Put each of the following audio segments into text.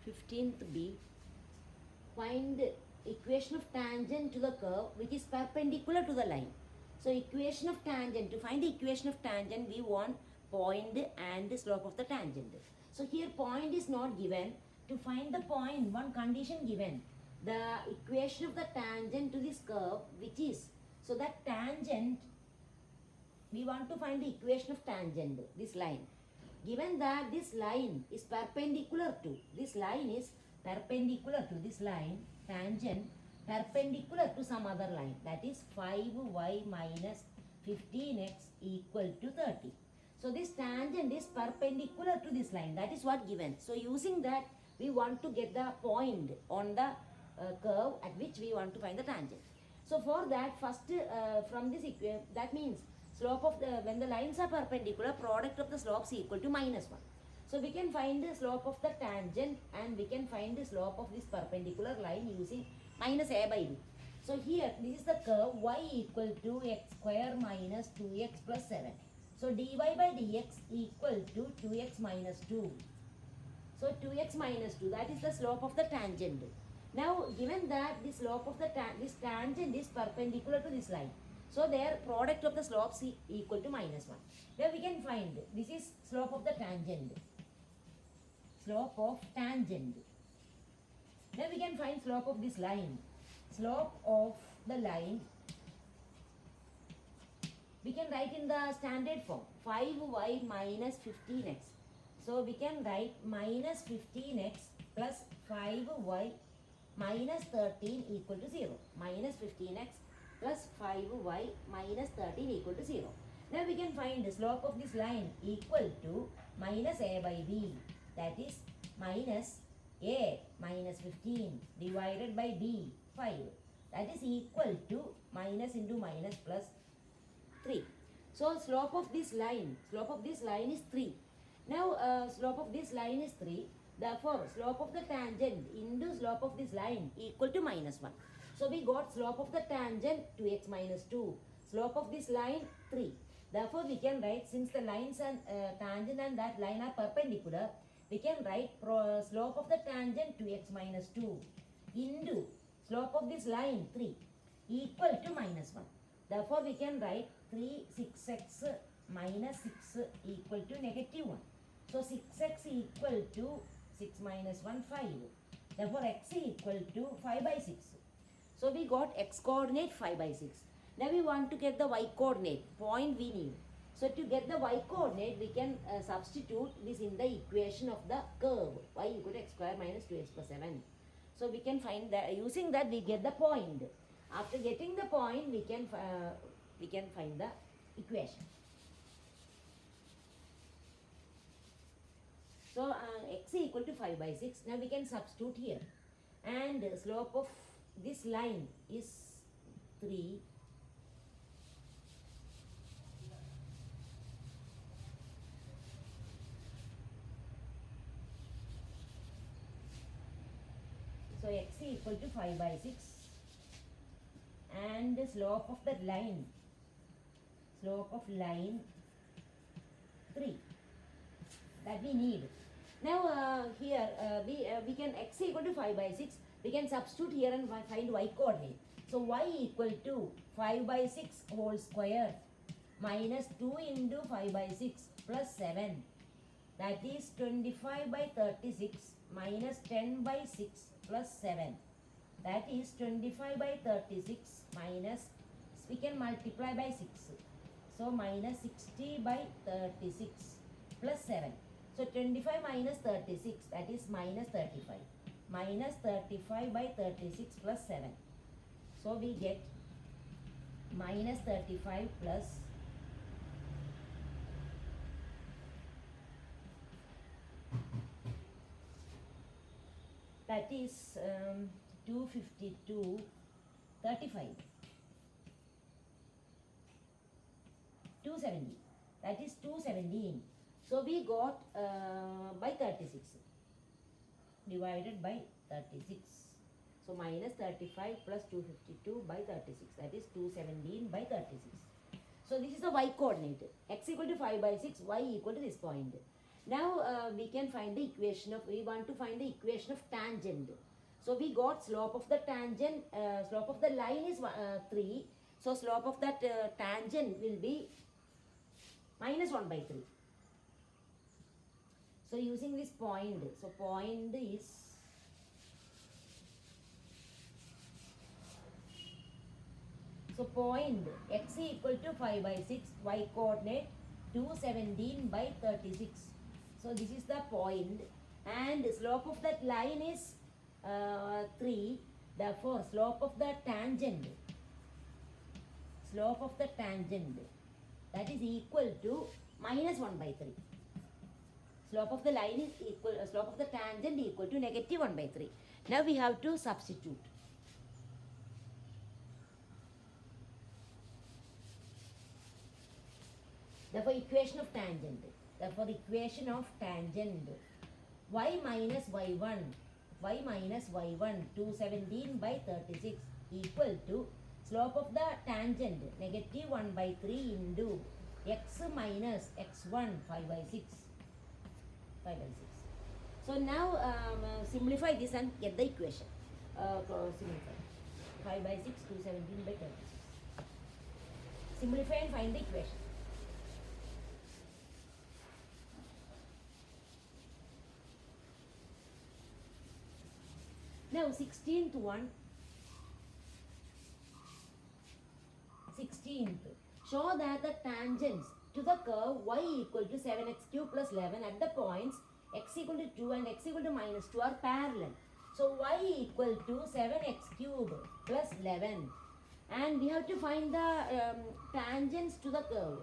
15th B. Find equation of tangent to the curve which is perpendicular to the line. So equation of tangent, to find the equation of tangent we want point and the slope of the tangent. So here point is not given. To find the point, one condition given, the equation of the tangent to this curve which is, so that tangent, we want to find the equation of tangent, this line. Given that this line is perpendicular to, this line is perpendicular to this line, tangent perpendicular to some other line, that is 5y minus 15x equal to 30. So this tangent is perpendicular to this line, that is what given. So using that we want to get the point on the curve at which we want to find the tangent. So for that, first from this equation, that means slope of the, when the lines are perpendicular, product of the slopes equal to minus 1. So we can find the slope of the tangent and we can find the slope of this perpendicular line using minus a by b. So here this is the curve y equal to x square minus 2x plus 7. So dy by dx equal to 2x minus 2. So 2x minus 2, that is the slope of the tangent. Now given that the slope of the this tangent is perpendicular to this line, so their product of the slopes is equal to minus 1. Now we can find, this is slope of the tangent. Slope of tangent. Now we can find slope of this line. Slope of the line, we can write in the standard form, 5y minus 15x. So we can write minus 15x plus 5y minus 13 equal to 0. Minus 15x plus 5y minus 13 equal to 0. Now we can find the slope of this line equal to minus a by b, that is minus a minus 15 divided by b 5, that is equal to minus into minus plus 3. So slope of this line is 3. Now slope of this line is 3. Therefore slope of the tangent into slope of this line equal to minus 1. So we got slope of the tangent 2x minus 2. Slope of this line 3. Therefore we can write, since the lines and tangent and that line are perpendicular, we can write slope of the tangent 2x minus 2 into slope of this line 3 equal to minus 1. Therefore we can write 6x minus 6 equal to negative 1. So 6x equal to 6 minus 1, 5. Therefore x equal to 5 by 6. So we got x coordinate 5 by 6. Now we want to get the y coordinate, point we need. So to get the y coordinate, we can substitute this in the equation of the curve, y equal to x square minus 2x plus 7. So we can find that, using that we get the point. After getting the point, we can find the equation. So x equal to 5 by 6. Now we can substitute here. And slope of this line is 3. So x equal to 5 by 6. And the slope of the line, 3, that we need. Now here we can, x equal to 5 by 6, we can substitute here and find y coordinate. So y equal to 5 by 6 whole square minus 2 into 5 by 6 plus 7, that is 25 by 36 minus 10 by 6 plus 7, that is 25 by 36 minus, we can multiply by 6. So minus 60 by 36 plus 7. So 25 minus 36, that is minus 35. Minus 35 by 36 plus 7. So we get minus 35 plus that is 252, 35. 270. That is 217. So we got by 36 divided by 36. So minus 35 plus 252 by 36. That is 217 by 36. So this is the y coordinate. X equal to 5 by 6, y equal to this point. Now we can find the equation of, we want to find the equation of tangent. So we got slope of the tangent, slope of the line is 3. So slope of that tangent will be minus 1 by 3. So using this point, so point is point x equal to 5 by 6, y coordinate 217 by 36. So this is the point, and slope of that line is 3. Therefore slope of the tangent that is equal to minus 1 by 3. Slope of the line is equal, slope of the tangent equal to negative 1 by 3. Now we have to substitute. Therefore equation of tangent, y minus y1 217 by 36 equal to slope of the tangent negative 1 by 3 into x minus x1 5 by 6. So now simplify this and get the equation. Simplify 5 by 6 217 by 36. Simplify and find the equation. Now 16th one. 16th. Show that the tangents to the curve y equal to 7x cube plus 11 at the points x equal to 2 and x equal to minus 2 are parallel. So y equal to 7x cube plus 11. And we have to find the tangents to the curve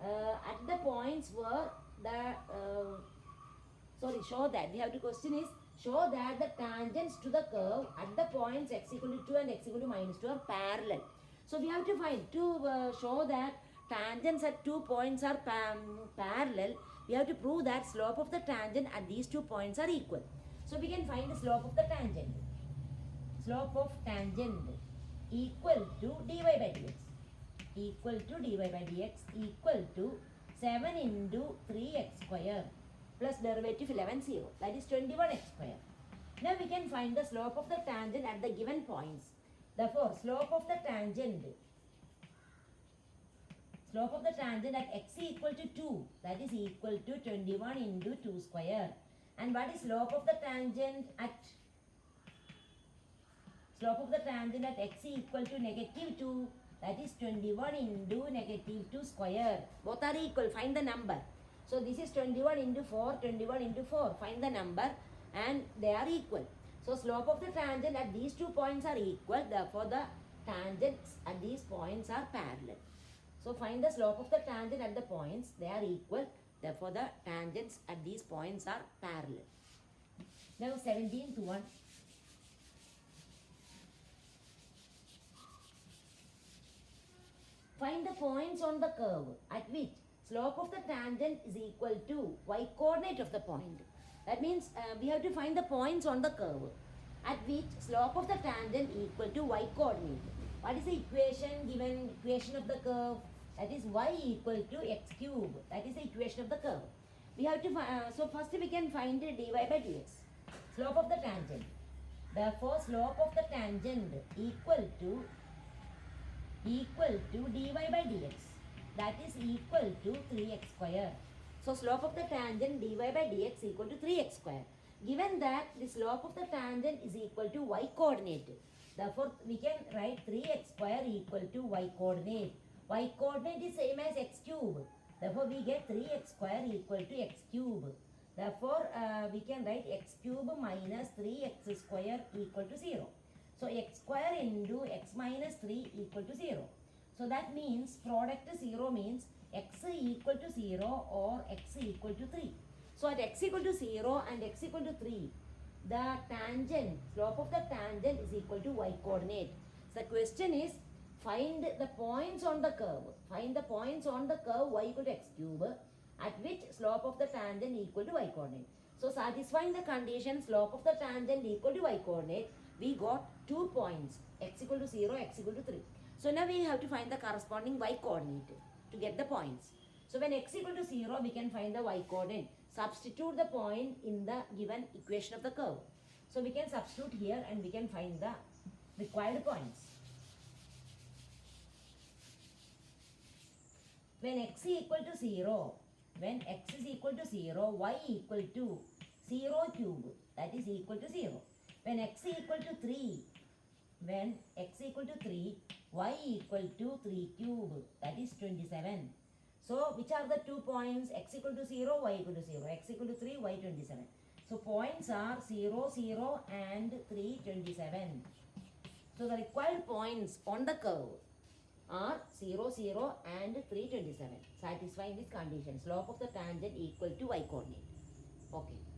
at the points where the show that, we have to question is, show that the tangents to the curve at the points x equal to 2 and x equal to minus 2 are parallel. So we have to find, to show that tangents at 2 points are parallel, we have to prove that slope of the tangent at these 2 points are equal. So we can find the slope of the tangent. Slope of tangent equal to dy by dx. Equal to dy by dx equal to 7 into 3x square plus derivative 11 0. That is 21x square. Now we can find the slope of the tangent at the given points. Therefore, slope of the tangent at x equal to 2, that is equal to 21 into 2 square. And what is slope of the tangent at x equal to negative 2, that is 21 into negative 2 square. Both are equal, find the number. So this is 21 into 4, 21 into 4. Find the number and they are equal. So slope of the tangent at these 2 points are equal. Therefore the tangents at these points are parallel. So find the slope of the tangent at the points. They are equal. Therefore the tangents at these points are parallel. Now 17th one. Find the points on the curve at which slope of the tangent is equal to y coordinate of the point. That means we have to find the points on the curve at which slope of the tangent equal to y coordinate. What is the equation given? Equation of the curve, that is y equal to x cube. That is the equation of the curve. We have to so first we can find dy by dx, slope of the tangent. Therefore slope of the tangent equal to dy by dx, that is equal to 3x square. So slope of the tangent dy by dx equal to 3x square. Given that the slope of the tangent is equal to y coordinate, therefore we can write 3x square equal to y coordinate. Y coordinate is same as x cube. Therefore we get 3x square equal to x cube. Therefore we can write x cube minus 3x square equal to 0. So x square into x minus 3 equal to 0. So that means product 0 means x equal to 0 or x equal to 3. So at x equal to 0 and x equal to 3, the tangent, slope of the tangent is equal to y coordinate. So the question is, find the points on the curve. Find the points on the curve y equal to x cube at which slope of the tangent equal to y coordinate. So satisfying the condition slope of the tangent equal to y coordinate, we got 2 points, x equal to 0, x equal to 3. So now we have to find the corresponding y coordinate to get the points. So when x equal to 0, we can find the y coordinate. Substitute the point in the given equation of the curve. So we can substitute here and we can find the required points. When x is equal to 0, when x is equal to 0, y equal to 0 cube, that is equal to 0. When x is equal to 3, when x equal to 3, y equal to 3 cube, that is 27. So which are the 2 points? X equal to 0, y equal to 0. X equal to 3, y 27. So points are 0, 0 and 3, 27. So the required points on the curve are 0, 0 and 3, 27. Satisfying this condition. Slope of the tangent equal to y coordinate. Okay.